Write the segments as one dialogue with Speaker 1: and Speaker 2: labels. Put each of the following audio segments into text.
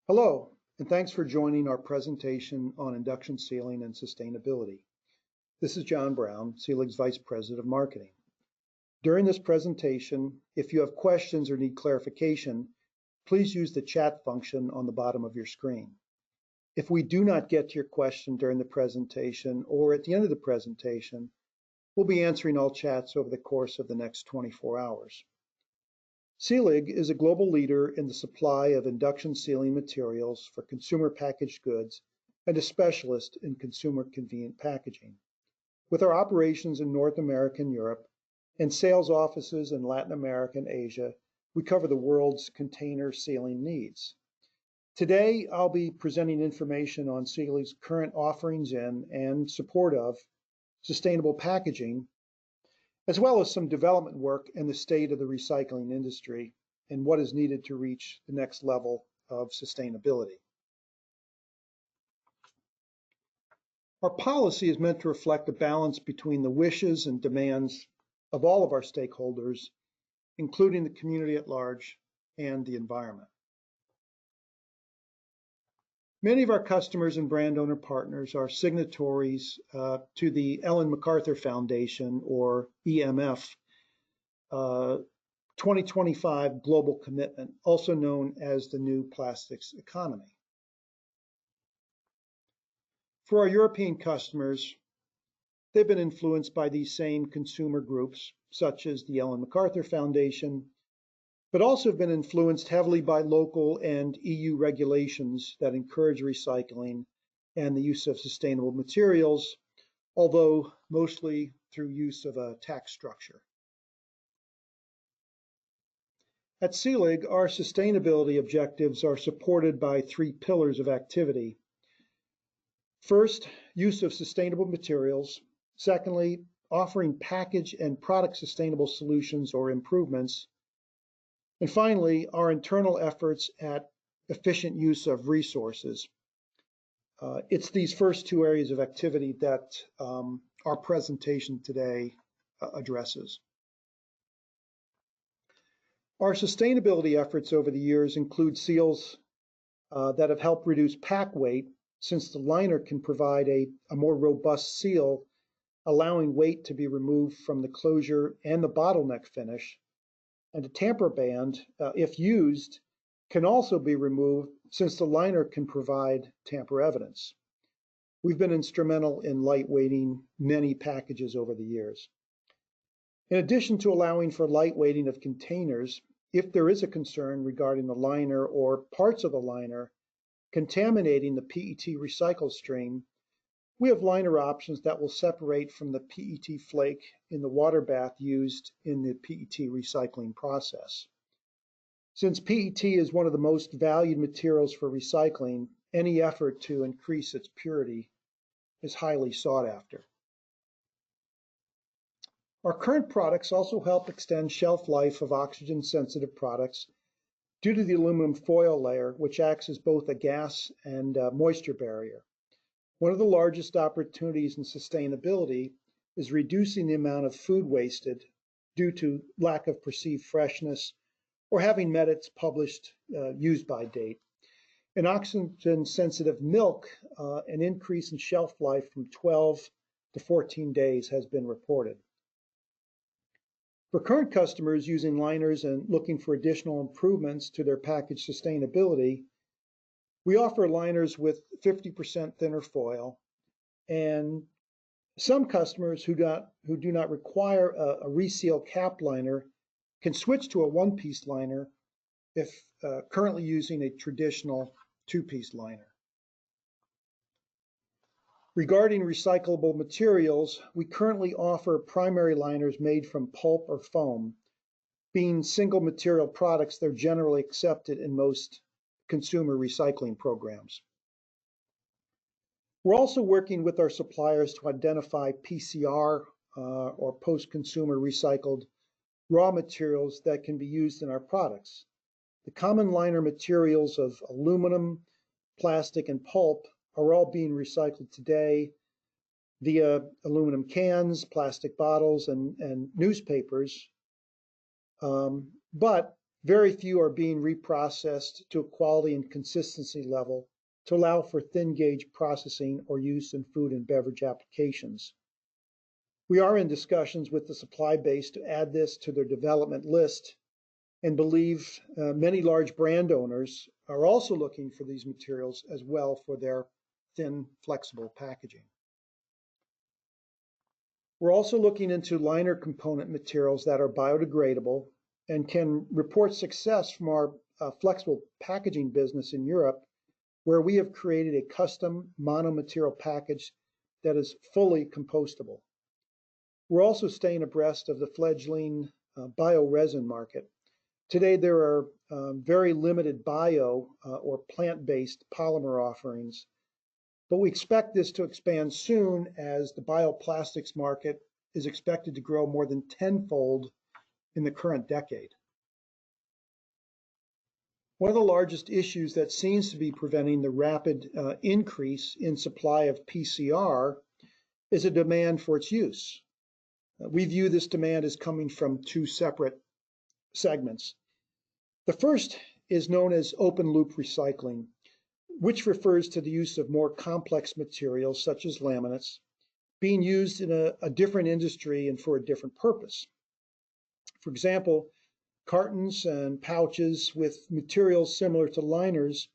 Speaker 1: Hello, and thanks for joining our presentation on induction sealing and sustainability. This is John Brown, Selig's Vice President of Marketing. During this presentation, if you have questions or need clarification, please use the chat function on the bottom of your screen. If we do not get to your question during the presentation or at the end of the presentation, we'll be answering all chats over the course of the next 24 hours. Selig is a global leader in the supply of induction sealing materials for consumer packaged goods and a specialist in consumer convenient packaging. With our operations in North America and Europe and sales offices in Latin America and Asia, we cover the world's container sealing needs. Today, I'll be presenting information on Selig's current offerings in and support of sustainable packaging, as well as some development work in the state of the recycling industry and what is needed to reach the next level of sustainability. Our policy is meant to reflect a balance between the wishes and demands of all of our stakeholders, including the community at large and the environment. Many of our customers and brand owner partners are signatories to the Ellen MacArthur Foundation, or EMF, 2025 Global Commitment, also known as the New Plastics Economy. For our European customers, they've been influenced by these same consumer groups, such as the Ellen MacArthur Foundation, but also have been influenced heavily by local and EU regulations that encourage recycling and the use of sustainable materials, although mostly through use of a tax structure. At Selig, our sustainability objectives are supported by three pillars of activity. First, use of sustainable materials. Secondly, offering package and product sustainable solutions or improvements. And finally, our internal efforts at efficient use of resources. It's these first two areas of activity that our presentation today addresses. Our sustainability efforts over the years include seals that have helped reduce pack weight, since the liner can provide a more robust seal, allowing weight to be removed from the closure and the bottleneck finish. And a tamper band, if used, can also be removed since the liner can provide tamper evidence. We've been instrumental in lightweighting many packages over the years. In addition to allowing for lightweighting of containers, if there is a concern regarding the liner or parts of the liner contaminating the PET recycle stream, we have liner options that will separate from the PET flake in the water bath used in the PET recycling process. Since PET is one of the most valued materials for recycling, any effort to increase its purity is highly sought after. Our current products also help extend shelf life of oxygen-sensitive products due to the aluminum foil layer, which acts as both a gas and moisture barrier. One of the largest opportunities in sustainability is reducing the amount of food wasted due to lack of perceived freshness or having met its published use-by date. In oxygen-sensitive milk, an increase in shelf life from 12 to 14 days has been reported. For current customers using liners and looking for additional improvements to their package sustainability, we offer liners with 50% thinner foil, and some customers who do not require a reseal cap liner can switch to a one-piece liner if currently using a traditional two-piece liner. Regarding recyclable materials, we currently offer primary liners made from pulp or foam. Being single material products, they're generally accepted in most consumer recycling programs. We're also working with our suppliers to identify PCR or post-consumer recycled raw materials that can be used in our products. The common liner materials of aluminum, plastic, and pulp are all being recycled today via aluminum cans, plastic bottles, and newspapers. But Very few are being reprocessed to a quality and consistency level to allow for thin gauge processing or use in food and beverage applications. We are in discussions with the supply base to add this to their development list and believe many large brand owners are also looking for these materials as well for their thin, flexible packaging. We're also looking into liner component materials that are biodegradable and can report success from our flexible packaging business in Europe, where we have created a custom monomaterial package that is fully compostable. We're also staying abreast of the fledgling bioresin market. Today, there are very limited bio or plant-based polymer offerings, but we expect this to expand soon as the bioplastics market is expected to grow more than tenfold in the current decade. One of the largest issues that seems to be preventing the rapid increase in supply of PCR is a demand for its use. We view this demand as coming from two separate segments. The first is known as open loop recycling, which refers to the use of more complex materials such as laminates being used in a different industry and for a different purpose. For example, cartons and pouches with materials similar to liners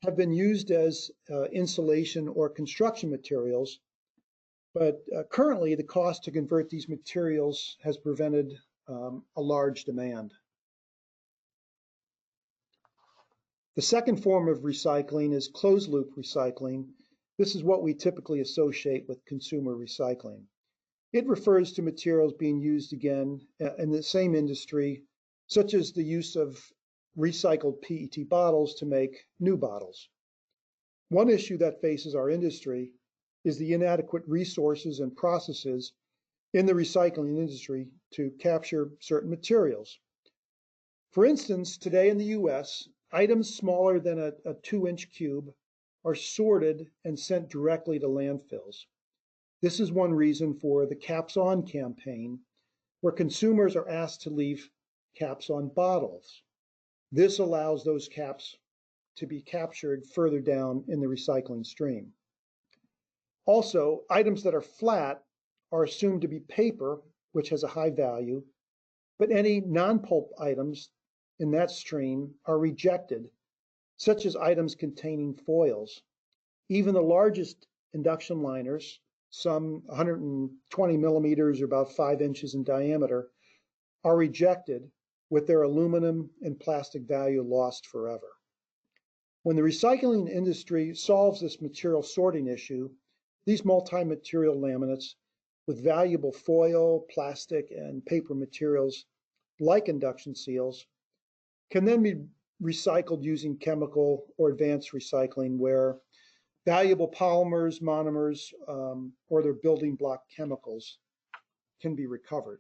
Speaker 1: have been used as insulation or construction materials, but currently the cost to convert these materials has prevented a large demand. The second form of recycling is closed loop recycling. This is what we typically associate with consumer recycling. It refers to materials being used again in the same industry, such as the use of recycled PET bottles to make new bottles. One issue that faces our industry is the inadequate resources and processes in the recycling industry to capture certain materials. For instance, today in the US, items smaller than a 2-inch cube are sorted and sent directly to landfills. This is one reason for the Caps On campaign, where consumers are asked to leave caps on bottles. This allows those caps to be captured further down in the recycling stream. Also, items that are flat are assumed to be paper, which has a high value, but any non-pulp items in that stream are rejected, such as items containing foils. Even the largest induction liners, some 120 millimeters or about 5 inches in diameter, are rejected with their aluminum and plastic value lost forever. When the recycling industry solves this material sorting issue, these multi-material laminates with valuable foil, plastic, and paper materials like induction seals can then be recycled using chemical or advanced recycling, where valuable polymers, monomers, or their building block chemicals can be recovered.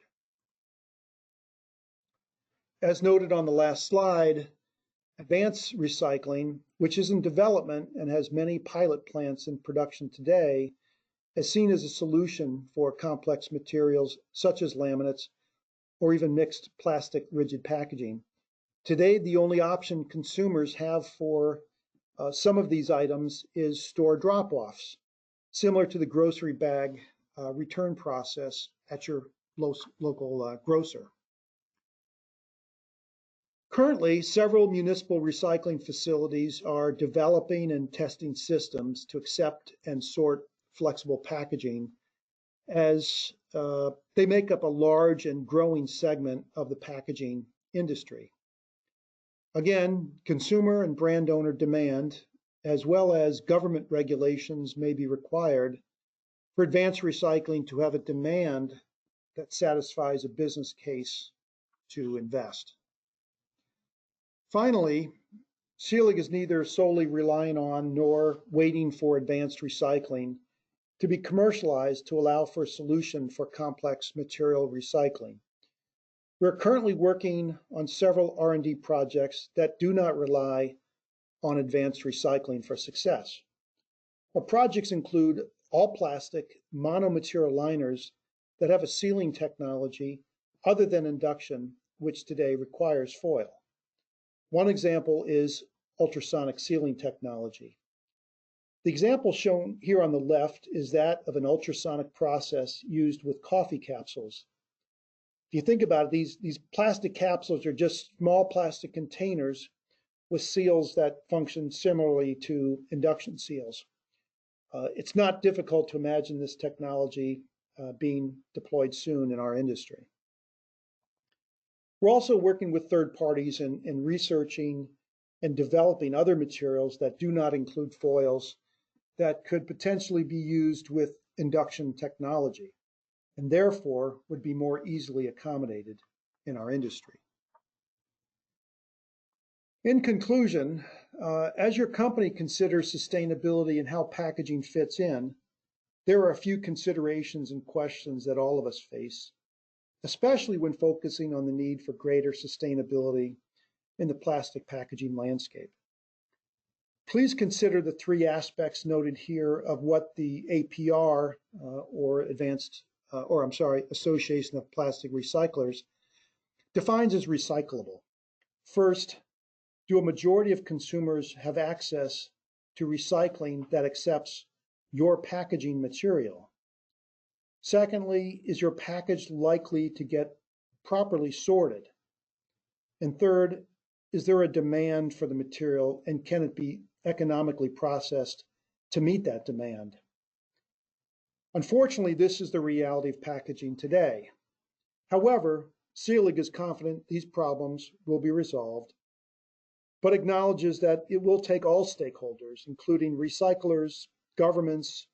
Speaker 1: As noted on the last slide, advanced recycling, which is in development and has many pilot plants in production today, is seen as a solution for complex materials such as laminates or even mixed plastic rigid packaging. Today, the only option consumers have for some of these items is store drop-offs, similar to the grocery bag return process at your local grocer. Currently, several municipal recycling facilities are developing and testing systems to accept and sort flexible packaging, as they make up a large and growing segment of the packaging industry. Again, consumer and brand owner demand, as well as government regulations, may be required for advanced recycling to have a demand that satisfies a business case to invest. Finally, Selig is neither solely relying on nor waiting for advanced recycling to be commercialized to allow for a solution for complex material recycling. We're currently working on several R&D projects that do not rely on advanced recycling for success. Our projects include all plastic monomaterial liners that have a sealing technology other than induction, which today requires foil. One example is ultrasonic sealing technology. The example shown here on the left is that of an ultrasonic process used with coffee capsules. If you think about it, these plastic capsules are just small plastic containers with seals that function similarly to induction seals. It's not difficult to imagine this technology being deployed soon in our industry. We're also working with third parties in researching and developing other materials that do not include foils that could potentially be used with induction technology and therefore would be more easily accommodated in our industry. In conclusion, as your company considers sustainability and how packaging fits in, there are a few considerations and questions that all of us face, especially when focusing on the need for greater sustainability in the plastic packaging landscape. Please consider the three aspects noted here of what the APR, Association of Plastic Recyclers, defines as recyclable. First, do a majority of consumers have access to recycling that accepts your packaging material? Secondly, is your package likely to get properly sorted? And third, is there a demand for the material and can it be economically processed to meet that demand? Unfortunately, this is the reality of packaging today. However, Selig is confident these problems will be resolved, but acknowledges that it will take all stakeholders, including recyclers, governments,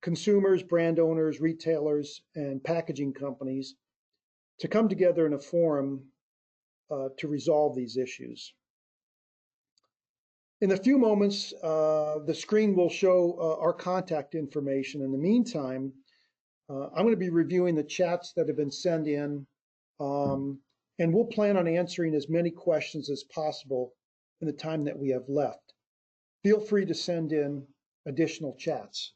Speaker 1: consumers, brand owners, retailers, and packaging companies, to come together in a forum to resolve these issues. In a few moments, the screen will show our contact information. In the meantime, I'm going to be reviewing the chats that have been sent in, and we'll plan on answering as many questions as possible in the time that we have left. Feel free to send in additional chats.